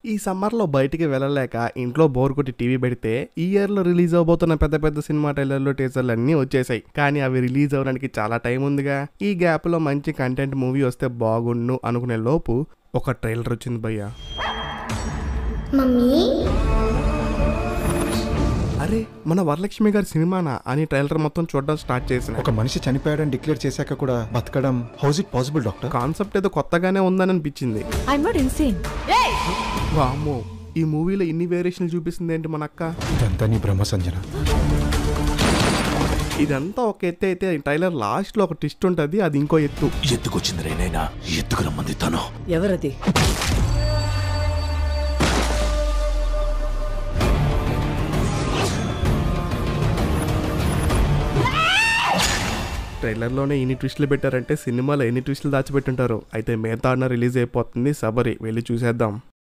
ఈ సమ్మర్లో బయటికి వెళ్ళలేక ఇంట్లో బోర్ కొట్టి టీవీ పెడితే ఈ ఇయర్లో రిలీజ్ అవబోతున్న పెద్ద పెద్ద సినిమా ట్రైలర్లు టీజర్లు అన్నీ వచ్చేసాయి. కానీ అవి రిలీజ్ అవ్వడానికి చాలా టైం ఉందిగా. ఈ గ్యాప్లో మంచి కంటెంట్ మూవీ వస్తే బాగుండు అనుకునే లోపు ఒక ట్రైలర్ వచ్చింది భయ్యా. అరే మన వరలక్ష్మి గారి సినిమానా అని ట్రైలర్ మొత్తం చూడడం స్టార్ట్ చేసిన. ఒక మనిషి చనిపోయాడని డిక్లేర్ చేశాక కూడా బతకడం house it possible doctor? Concept ఏదో కొత్తగానే ఉందని అనిపించింది. వామ్మో, ఈ మూవీలో ఇన్ని వేరియేషన్లు చూపిస్తుంది ఏంటి మన అక్క? ఇదంతా నీ బ్రహ్మ సంజన. ఇదంతా ఒక ఎత్తు అయితే ట్రైలర్ లాస్ట్ లో ఒక ట్విస్ట్ ఉంటది, అది ఇంకో ఎత్తు. ఎత్తుకొచ్చింది రేనైనా ఎత్తుకు రమ్మంది తను. ఎవరది? ట్రైలర్లోనే ఇన్ని ట్విస్టులు పెట్టారంటే సినిమాలో ఎన్ని ట్విస్టులు దాచిపెట్టుంటారో. అయితే మిగతా రిలీజ్ అయిపోతుంది, సబరి వెళ్ళి చూసేద్దాం.